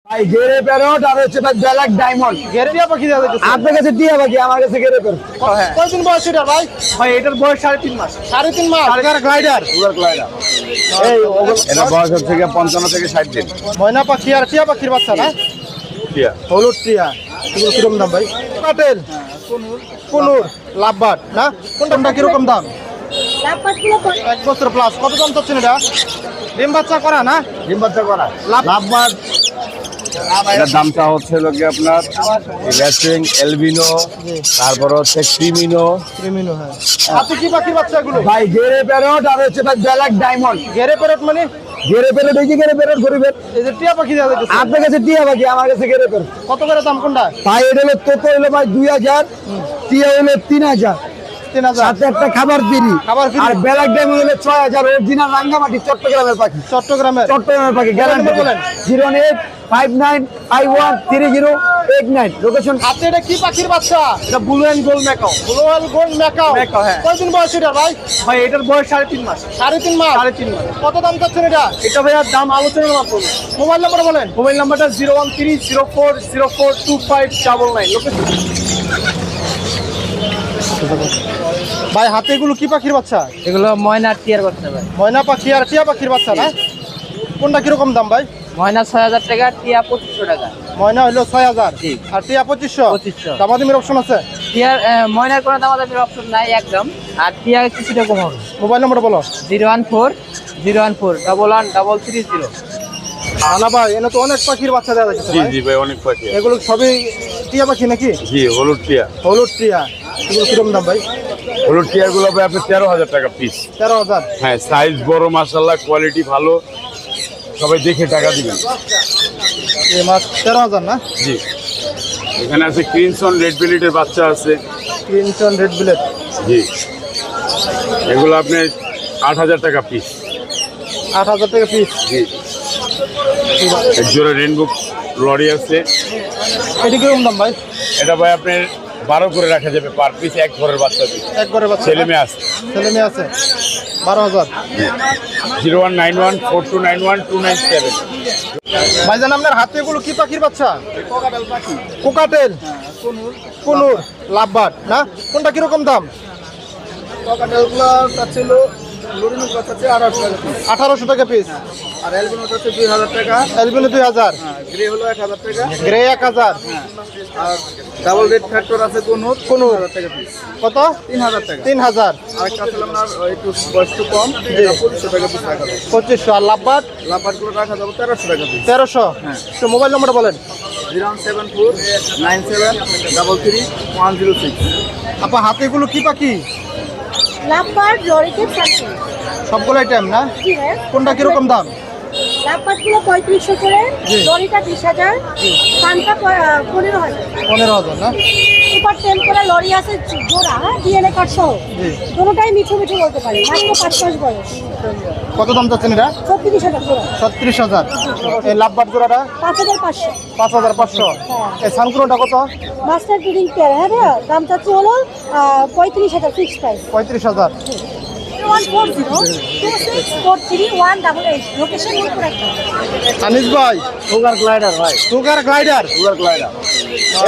ভাই grey parrot আর হচ্ছে ভাই ব্ল্যাক ডায়মন্ড। গেরে টিয়া পাখি দেওয়া যাচ্ছে আপনার কাছে টিয়া পাখি, আমার কাছে গেরে প্যারট। কয়দিন বয়স এটার ভাই? ভাই এটার বয়স 3.5 মাস। 3.5 মাস। Sugar glider. Sugar glider. এটা বয়স হচ্ছে 55 থেকে 60 দিন। ময়না পাখি আর টিয়া পাখির বাচ্চা না? টিয়া হলুদ টিয়া। এগুলো কিরকম দাম ভাই? কাটেল, কুনুর, লাভবাট না? কোনটা কিরকম দাম? 1 বছর প্লাস। কত দাম চাচ্ছেন এটা? ডিম বাচ্চা করা না? ডিম বাচ্চা করা। লাভবার্ড এটার দামটা হচ্ছে লোকে আপনার রেসিং এলবিনো, তারপর হচ্ছে ক্রিমিনো। ক্রিমিনো। হ্যাঁ, হাতে কি পাখির বাচ্চা এগুলো? ভাই গেরে প্যারট আর হচ্ছে ভাই ব্ল্যাক ডায়মন্ড। গেরে প্যারট মানে? গেরে প্যারট এই যে গেরে প্যারট গরিবের। এই যে টিয়া পাখি দেওয়া যাচ্ছে আপনার কাছে টিয়া পাখি, আমার কাছে গেরে প্যারট। কত করে দাম কোনটা? ভাই এটা হলো তোতো হলো ভাই 2000, টিয়া হলো 3000, 3000। সাথে একটা খাবার ফ্রি। খাবার free। আর ব্ল্যাক ডায়মন্ড হলো 6000। অরিজিনাল রাঙ্গামাটি চট্টগ্রামের পাখি। চট্টগ্রামের। চট্টগ্রামের পাখি গ্যারান্টি বলেন 08595513089। লোকেশন হাতে এটা কি পাখির বাচ্চা? এটা blue and gold macaw. Blue and gold macaw. Macaw, হ্যাঁ। কয়দিন বয়স এটা ভাই? ভাই এটার বয়স 3.5 মাস। 3.5 মাস। 3.5 মাস। কত দাম চাচ্ছেন এটা? এটা ভাইয়ার দাম আলোচনার মাধ্যমে। মোবাইল নাম্বার বলেন। মোবাইল নাম্বারটা 01304042599। লোকেশন ভাই হাতে এগুলো কি পাখির বাচ্চা? এগুলো ময়না টিয়ার বাচ্চা ভাই। ময়না পাখি আর টিয়া পাখির বাচ্চা না? কোনটা কিরকম দাম ভাই? ময়না 6000 টাকা, টিয়া 2500 টাকা। ময়না হলো 6000 জি। আর টিয়া 2500। 2500। দামাদামির অপশন আছে? টিয়ার ময়নার কোনো দামাদামির অপশন নাই একদম, আর টিয়া কিছুটা কম হবে। মোবাইল নাম্বার বলো। 01401413330। না ভাই এনে তো অনেক পাখির বাচ্চা দেওয়া যাচ্ছে জি ভাই। জি ভাই, অনেক পাখি। এগুলো সবই টিয়া পাখি নাকি? জি, হলুদ টিয়া। হলুদ টিয়া। এগুলো কিরকম দাম ভাই? হলুদ টিয়া গুলো ভাই আপনি 13,000 টাকা পিস। 13,000। হ্যাঁ, সাইজ বড়, মাশাআল্লাহ, কোয়ালিটি ভালো, সবাই দেখে টাকা দিবেন। এই মাছ 13,000 না? জি, এখানে আছে ক্রিমসন রেড বেলিটের বাচ্চা আছে। Crimson red বিলেট। জি, এগুলো আপনি 8,000 টাকা পিস। 8,000 টাকা পিস। জি, এক জোড়া রেনবো লরি আছে। এটি কিরকম দাম ভাই? এটা ভাই আপনি 12 করে রাখা যাবে পার পিস, এক ঘরের বাচ্চা পিস। এক ঘরে বাচ্চা। ছেলে মেয়ে আছে। ছেলে মেয়ে আছে। 12,000। 019142912997। ভাইজান আপনার হাতে এগুলো কি পাখির বাচ্চা? কোকাটেল, কুনুর, লাভবাট না? কোনটা কিরকম দাম? 1800 টাকা পিস। আর এলবিনো হচ্ছে 2000 টাকা। এলবিনো 2000। গ্রে হলো 1000 টাকা। গ্রে 1000। আর ডাবল রেড ফ্যাক্টর আছে কোনুর 1000 টাকা পিস। কত? 3000 টাকা। 3000। আরেকটা আছে আপনার একটু বয়স একটু কম, এটা 2500 টাকা পিস রাখা যাবে। 2500। আর লাভবাট? লাভবাট গুলো রাখা যাবে 1300 টাকা পিস। 1300। তো মোবাইল নাম্বারটা বলেন। 07497333106। আপনার হাতে এগুলো কি পাখি? লাভবার্ড লরিতে থাকে। সবগুলো আইটেম না? জি হ্যাঁ। কোনটা কিরকম দাম? লাভবার্ডগুলো 3500 করে, জি। লরিটা 20,000, পানটা 15,000। 15,000 না? সুপার টেম করে লরি আছে জোড়া, হ্যাঁ, ডিএনএ কার্ড সহ। জি। দুটোটাই মিঠু মিঠু বলতে পারি, মাত্র 5 মাস বয়স। কত দাম চাচ্ছেন এটা? 36,000 জোড়া। 36,000। এই লাভবাট জোড়াটা? 5,500। 5,500। এই সানক্রোটা কত? মাস্টার ব্রিডিং পেয়ার, হ্যাঁ ভাইয়া, দাম চাচ্ছি হলো 35,000 ফিক্স প্রাইস। 35,000। 1402643 লোকেশন নোট করে রাখবেন। আনিস ভাই, সুগার গ্লাইডার ভাই। Sugar glider. Sugar glider.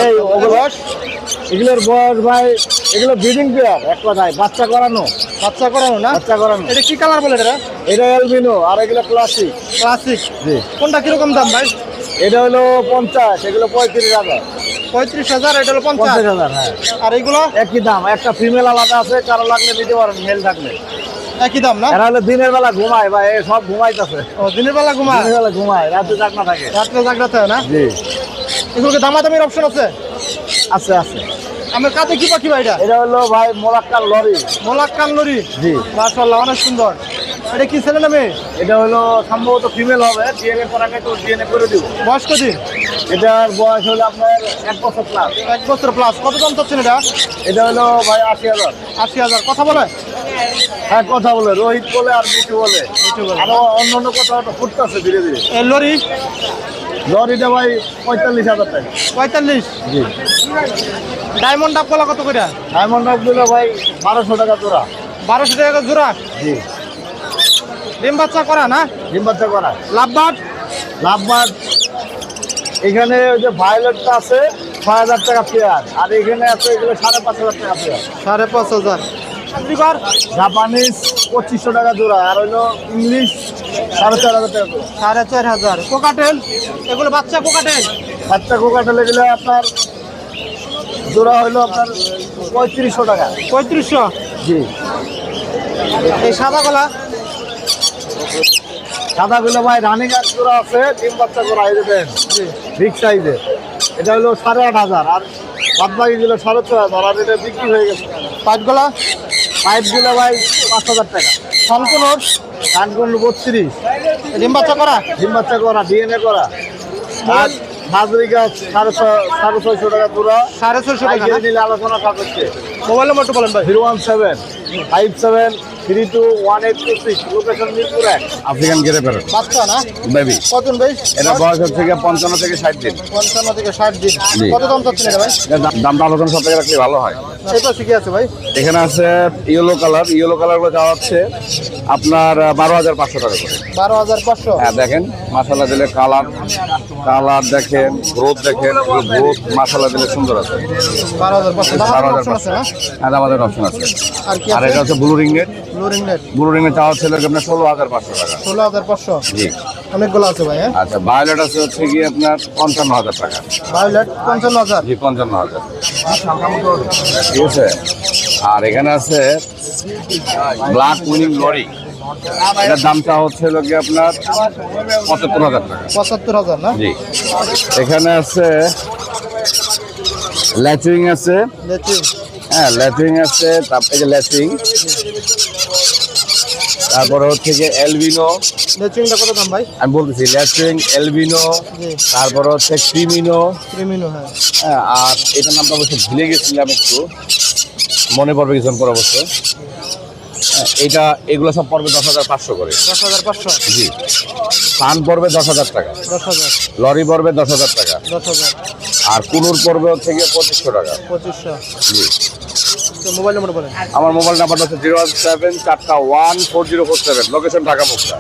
এই ওগুলো এগুলোর বয়স ভাই, এগুলো ব্রিডিং পেয়ার, এক কথায় বাচ্চা করানো। বাচ্চা করানো না? বাচ্চা করানো। এটা কি কালার বলে এটা? এটা এলবিনো আর এগুলো ক্লাসিক। ক্লাসিক। জি। কোনটা কিরকম দাম ভাই? এটা হলো 50, এগুলো 35,000। 35,000। এটা হলো 50। 50,000, হ্যাঁ। আর এইগুলো? একই দাম। একটা ফিমেল আলাদা আছে, কারো লাগলে নিতে পারেন, মেল থাকলে। একই দাম না? এরা হলো দিনের বেলা ঘুমায় ভাই, এ সব ঘুমাইতেছে। ও, দিনের বেলা ঘুমায়, দিনের বেলা ঘুমায়, রাতে জাগনা থাকে। রাত্রে জাগ্রত হয় না? জি, এগুলোকে দামাদামির অপশন আছে? আছে আছে। আমার কাছে কি পাখি ভাই এটা? এটা হলো ভাই মোলাক্কার লরি। মোলাক্কান লরি। জি। মাশাআল্লাহ, অনেক সুন্দর। এটা কি ছেলে না মেয়ে? এটা হলো সম্ভবত ফিমেল হবে, ডিএনএ করাকে তো ডিএনএ করে দিব। বয়স কদিন? এটার বয়স হলো আপনার 1 বছর প্লাস। 1 বছর প্লাস। কত দাম চাচ্ছেন এটা? এটা হলো ভাই 80,000। 80,000। কথা বলে? হ্যাঁ, কথা বলে, রোহিত বলে আর মিঠু বলে। আরো অন্য অন্য কথা ফুটতেছে ধীরে ধীরে। এই লরি? লরিটা ভাই 45,000 টাকা। 45। জি। ডায়মন্ড ডাব কলা কত করে? ডায়মন্ড রাখ দিল ভাই 1200 টাকা জোড়া। 1200 টাকা জোড়া। জি। ডিম বাচ্চা করা না? ডিম বাচ্চা করা। লাভবাট? লাভবার্ড এখানে ওই যে ভায়োলেটটা আছে 6,000 টাকা পেয়ার, আর এখানে আছে এগুলো 5,500 টাকা পেয়ার। 5,500। আফ্রিকার জাপানিজ 2500 টাকা জোড়া, আর হইলো ইংলিশ 4,500 টাকা জোড়া। 4,500। কোকাটেল, এগুলো বাচ্চা কোকাটেল। বাচ্চা কোকাটেল এগুলো আপনার জোড়া হইলো আপনার 3500 টাকা। 3500। জি। এই সাদা গলা সাদাগুলো ভাই রানিং এক জোড়া আছে, ডিম বাচ্চা করা, এই দেখেন বিগ সাইজের। এটা হলো 8,500, আর বাদ বাকিগুলো 6,500, আর এটা বিক্রি হয়ে গেছে। পাঁচ গলা পাইপগুলো ভাই 5,000 টাকা। সনকুনোর কানগুলো 32, ডিম বাচ্চা করা। ডিম বাচ্চা করা, ডিএনএ করা। আর হাজরিকা 650 টাকা জোড়া। 650 টাকা না? নিলে আলোচনা সাপেক্ষে। মোবাইল নম্বর একটু বলেন ভাই। 01757321826, location Mirpur 1। African grey parrot বাচ্চা না? বেবি। কতদিন ভাই? এটা বয়স হচ্ছে গিয়ে 55 থেকে 60 দিন। 55 থেকে 60 দিন। জি। কত দাম চাচ্ছেন এটা ভাই? এর দামটা আলোচনা সব থেকে রাখলে ভালো হয়। এটা শিখে আছে ভাই। এখানে আছে ইয়েলো কালার গুলো যাওয়া হচ্ছে আপনার 12,500 টাকা করে। 12,500। হ্যাঁ দেখেন মাশাআল্লাহ দিলে কালার দেখেন, গ্রোথ দেখেন, গ্রোথ মাশাআল্লাহ দিলে সুন্দর আছে। 12,500। দাম অপশন আছে 12,500। না? হ্যাঁ আমাদের অপশন আছে। আর কি আর আছে? এটা হচ্ছে ব্লু রিংনেট। ব্লু রিংনেট চাওয়া হচ্ছে আপনার 16,500 টাকা। 16,500। জি। অনেকগুলো আছে ভাই। হ্যাঁ, আচ্ছা ভায়োলেট আছে হচ্ছে গিয়ে আপনার 55,000 টাকা। ভায়োলেট 55,000। জি 55,000। ঠিক আছে। আর এখানে আছে ব্ল্যাক উইনিং লরি, এটার দামটা হচ্ছে হলো গিয়ে আপনার 75,000 টাকা। 75,000 না? জি। এখানে আছে ল্যাচিং আছে। লেচি। হ্যাঁ ল্যাচিং আছে, তারপরে যে ল্যাচিং, তারপরে হচ্ছে যে এলবিনো। লেচিংটা কত দাম ভাই? আমি বলতেছি ল্যাচিং, এলবিনো, জি। তারপরে হচ্ছে ক্রিমিনো। ক্রিমিনো। হ্যাঁ, হ্যাঁ আর এটার নামটা অবশ্য ভুলে গেছিলাম, একটু মনে পড়বে কিছুক্ষণ পর অবশ্য। এইটা এগুলো সব পড়বে 10,500 করে। 10,500। জি। সান পড়বে 10,000 টাকা, 10,000। লরি পড়বে 10,000 টাকা, 10,000। আর কুনুর পড়বে হচ্ছে গিয়ে 2,500 টাকা। 2500। জি। তো মোবাইল নম্বর বলেন। আমার মোবাইল নাম্বারটা হচ্ছে 017414047, লোকেশন ঢাকা মুক্তা।